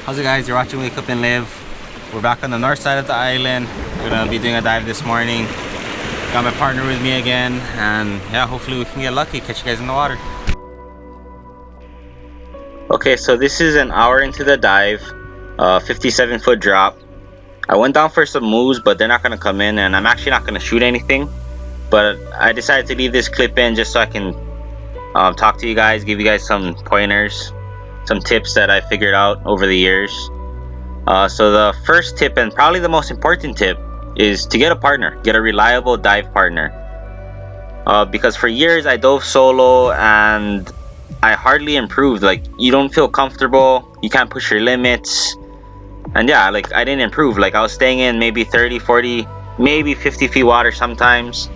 How's it, guys? You're watching Wake Up and Live. We're back on the north side of the island. We're gonna be doing a dive this morning. Got my partner with me again, and yeah, hopefully we can get lucky, catch you guys in the water. Okay, so this is an hour into the dive, 57-foot drop. I went down for some moves, but they're not gonna come in, and I'm actually not gonna shoot anything. But I decided to leave this clip in just so I can talk to you guys, give you guys some pointers, some tips that I figured out over the years. So the first tip, and probably the most important tip, is to get a partner, get a reliable dive partner. Because for years I dove solo and I hardly improved. Like, you don't feel comfortable, you can't push your limits, and yeah, like I didn't improve. Like, I was staying in maybe 30, 40, maybe 50 feet water sometimes,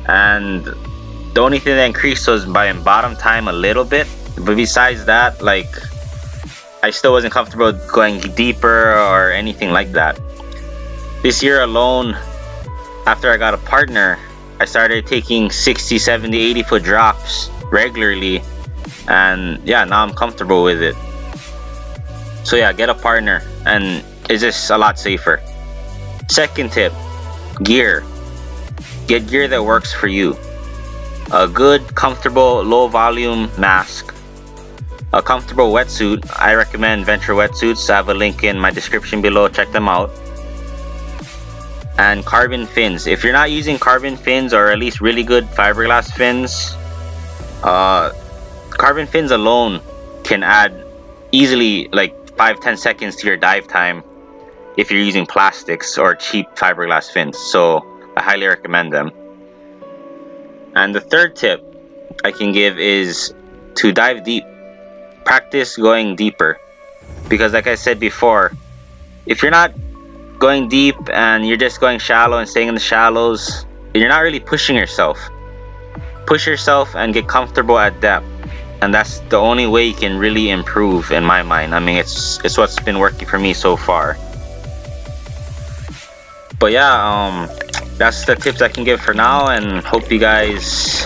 and the only thing that increased was by bottom time a little bit, but besides that, like, I still wasn't comfortable going deeper or anything like that. This year alone, after I got a partner, I started taking 60, 70, 80 foot drops regularly, and yeah, now I'm comfortable with it. So yeah, get a partner and it's just a lot safer. Second tip, gear. Get gear that works for you. A good, comfortable, low volume mask. A comfortable wetsuit. I recommend Venture wetsuits. I have a link in my description below, check them out. And carbon fins. If you're not using carbon fins, or at least really good fiberglass fins, carbon fins alone can add easily like 5-10 seconds to your dive time if you're using plastics or cheap fiberglass fins. So I highly recommend them. And the third tip I can give is to dive deep. Practice going deeper, because like I said before, if you're not going deep and you're just going shallow and staying in the shallows, you're not really pushing yourself. Push yourself and get comfortable at depth, and that's the only way you can really improve, in my mind. I mean, it's what's been working for me so far. But yeah, that's the tips I can give for now, and hope you guys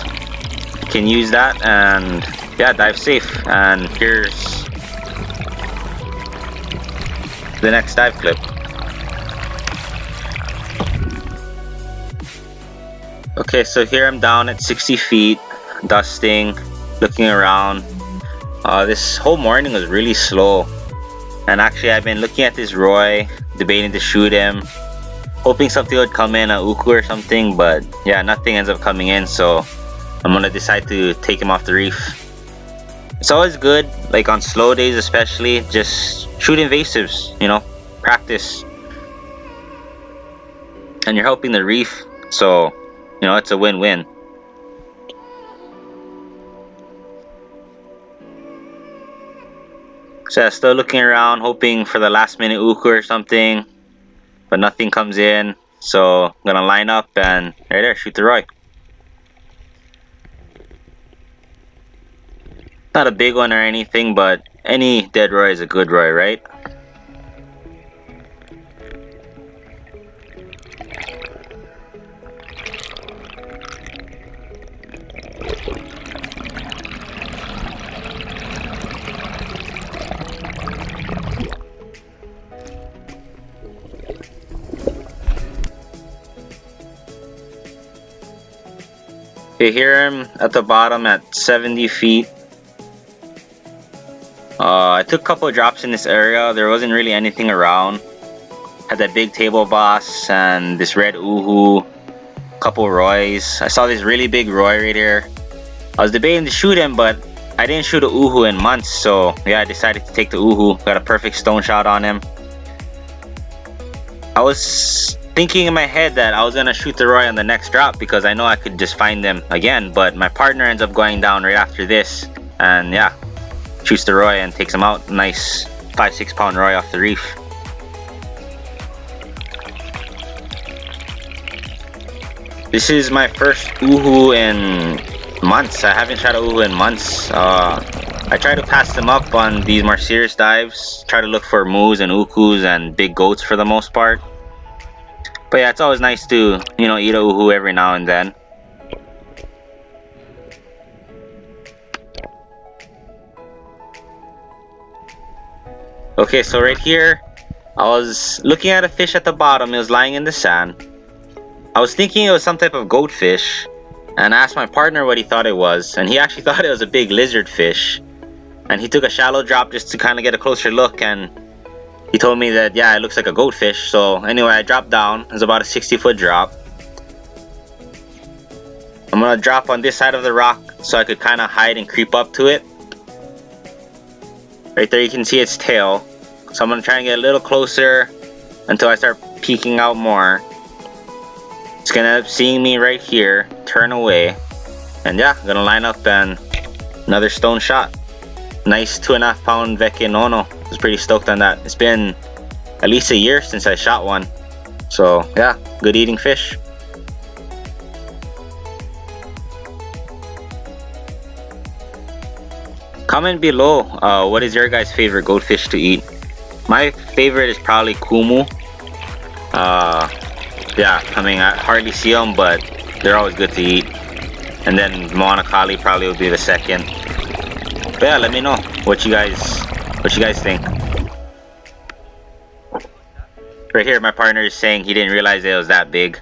can use that, and yeah, dive safe. And here's the next dive clip. Okay, so here I'm down at 60 feet, dusting, looking around. This whole morning was really slow, and actually I've been looking at this Roy, debating to shoot him, hoping something would come in, a uku or something, but yeah, nothing ends up coming in, so I'm gonna decide to take him off the reef. It's always good, like on slow days especially, just shoot invasives, you know, practice. And you're helping the reef, so, you know, it's a win-win. So yeah, still looking around, hoping for the last minute uku or something, but nothing comes in, so I'm gonna line up and right there, shoot the Roy. Not a big one or anything, but any dead Roy is a good Roy, right? You hear him at the bottom at 70 feet. I took a couple of drops in this area. There wasn't really anything around. Had that big table boss and this red uhu, couple Roys. I saw this really big Roy right here. I was debating to shoot him, but I didn't shoot a uhu in months, so yeah, I decided to take the uhu. Got a perfect stone shot on him. I was thinking in my head that I was gonna shoot the Roy on the next drop because I know I could just find them again, but my partner ends up going down right after this, and yeah, shoots the Roy and takes him out. Nice 5-6 pound Roy off the reef. This is my first uhu in months. I haven't tried a uhu in months. I try to pass them up on these more serious dives. Try to look for moos and ukus and big goats for the most part. But yeah, it's always nice to, you know, eat a uhu every now and then. Okay, so right here, I was looking at a fish at the bottom. It was lying in the sand. I was thinking it was some type of goatfish, and I asked my partner what he thought it was, and he actually thought it was a big lizard fish. And he took a shallow drop just to kind of get a closer look, and he told me that, yeah, it looks like a goatfish. So anyway, I dropped down. It was about a 60-foot drop. I'm gonna drop on this side of the rock so I could kind of hide and creep up to it. Right there you can see its tail. So I'm gonna try and get a little closer until I start peeking out more. It's gonna end up seeing me right here, turn away, and yeah, I'm gonna line up and another stone shot. Nice 2.5 pound Veke Nono. I was pretty stoked on that. It's been at least a year since I shot one. So yeah, good eating fish. Comment below what is your guys' favorite goatfish to eat. My favorite is probably kumu. Yeah, I mean, I hardly see them, but they're always good to eat. And then Moana Kali probably would be the second. But yeah, let me know what you guys think. Right here, my partner is saying he didn't realize it was that big.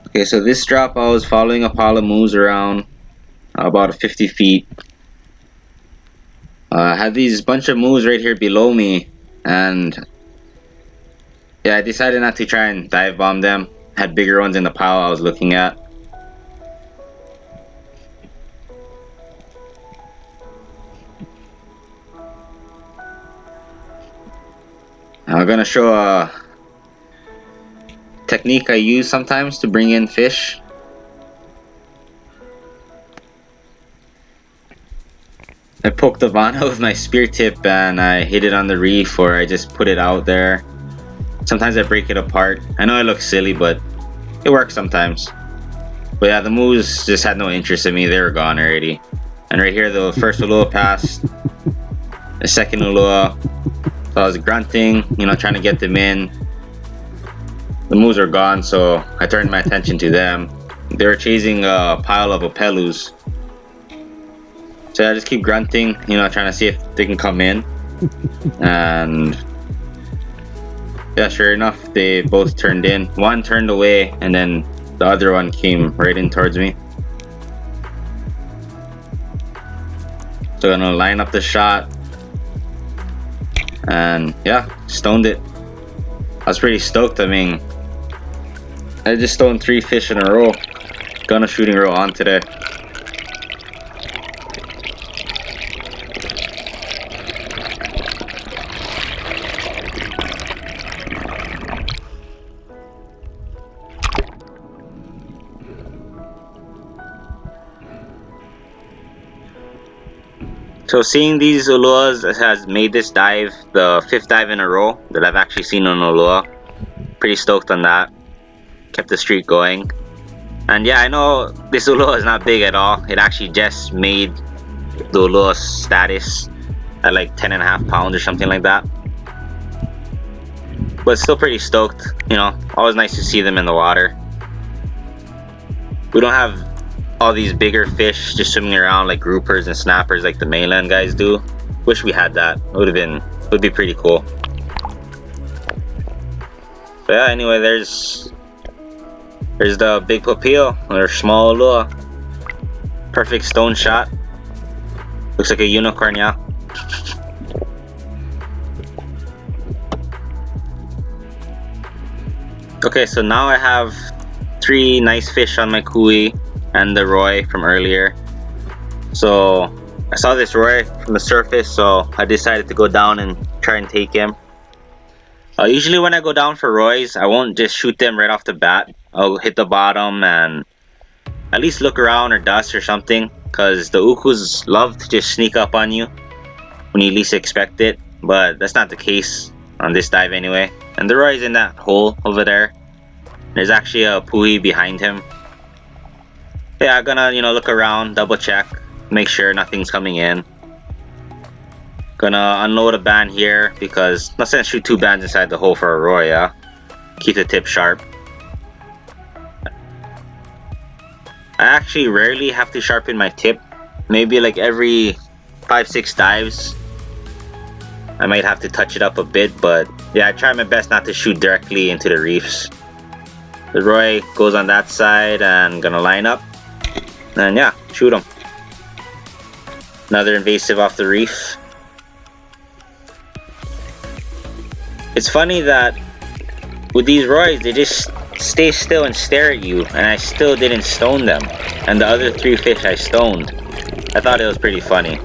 Okay, so this drop, I was following a pile of moose around about 50 feet. I had these bunch of moose right here below me, and yeah, I decided not to try and dive bomb them. Had bigger ones in the pile I was looking at. I'm gonna show a technique I use sometimes to bring in fish. I poked the vana with my spear tip and I hit it on the reef, or I just put it out there. Sometimes I break it apart. I know it looks silly, but it works sometimes. But yeah, the moose just had no interest in me. They were gone already. And right here, the first Ulua passed. The second Ulua. So I was grunting, you know, trying to get them in. The moose are gone, so I turned my attention to them. They were chasing a pile of opelus. So I just keep grunting, you know, trying to see if they can come in. And yeah, sure enough, they both turned in. One turned away, and then the other one came right in towards me. So I'm gonna line up the shot. And yeah, stoned it. I was pretty stoked. I mean, I just stoned 3 fish in a row. Gonna shooting row on today. So seeing these Uluas has made this dive the 5th dive in a row that I've actually seen on Ulua. Pretty stoked on that. Kept the streak going. And yeah, I know this Ulua is not big at all. It actually just made the Ulua status at like 10.5 pounds or something like that. But still pretty stoked, you know, always nice to see them in the water. We don't have all these bigger fish just swimming around like groupers and snappers like the mainland guys do. Wish we had that. Would be pretty cool. But yeah, anyway, there's the big papio, or small Ulua. Perfect stone shot. Looks like a unicorn, yeah. Okay, so now I have 3 nice fish on my kui and the Roy from earlier. So I saw this Roy from the surface, so I decided to go down and try and take him. Usually when I go down for Roys, I won't just shoot them right off the bat. I'll hit the bottom and at least look around or dust or something, because the ukus love to just sneak up on you when you least expect it. But that's not the case on this dive anyway. And the Roy's in that hole over there. There's actually a puhi behind him. Yeah, I'm gonna, you know, look around, double check, make sure nothing's coming in. Gonna unload a band here because let's not shoot 2 bands inside the hole for a roy, yeah? Keep the tip sharp. I actually rarely have to sharpen my tip. Maybe like every 5-6 dives I might have to touch it up a bit, but yeah, I try my best not to shoot directly into the reefs. The roy goes on that side and gonna line up. And yeah, shoot him. Another invasive off the reef. It's funny that with these roys, they just stay still and stare at you, and I still didn't stone them. And the other 3 fish I stoned. I thought it was pretty funny.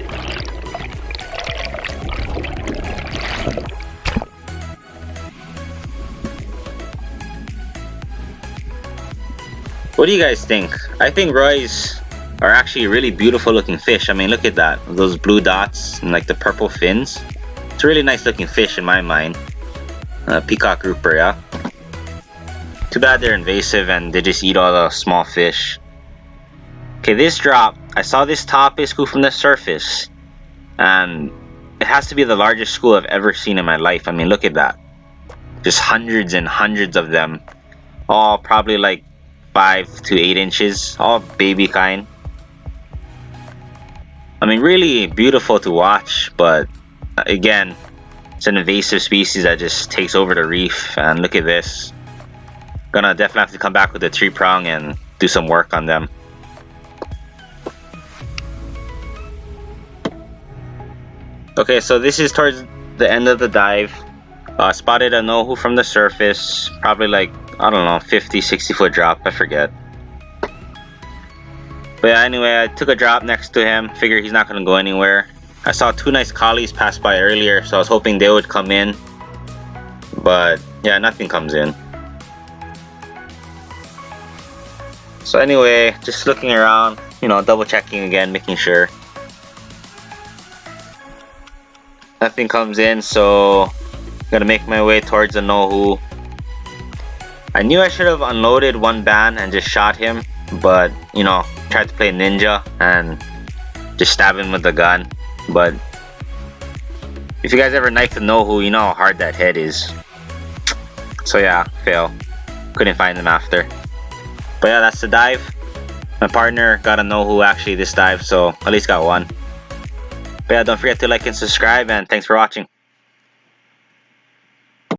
What do you guys think? I think roys are actually really beautiful looking fish. I mean, look at that. Those blue dots and like the purple fins. It's a really nice looking fish in my mind. Peacock grouper, yeah? Too bad they're invasive and they just eat all the small fish. Okay, this drop, I saw this topic school from the surface. And it has to be the largest school I've ever seen in my life. I mean, look at that. Just hundreds and hundreds of them. All probably like 5 to 8 inches. All baby kind. I mean, really beautiful to watch, but again, it's an invasive species that just takes over the reef. And look at this. Gonna definitely have to come back with a 3-prong and do some work on them. Okay, so this is towards the end of the dive. Spotted a nohu from the surface. Probably like, I don't know, 50-60 foot drop, I forget. But yeah, anyway, I took a drop next to him. Figure he's not gonna go anywhere. I saw 2 nice collies pass by earlier, so I was hoping they would come in. But yeah, nothing comes in. So anyway, just looking around, you know, double checking again, making sure. Nothing comes in, so I'm gonna make my way towards the nohu. I knew I should have unloaded 1 band and just shot him, but you know, tried to play ninja and just stab him with the gun. But if you guys ever knifed a nohu, you know how hard that head is. So yeah, fail. Couldn't find him after. But yeah, that's the dive. My partner got a nohu actually this dive, so at least got 1. But yeah, don't forget to like and subscribe, and thanks for watching.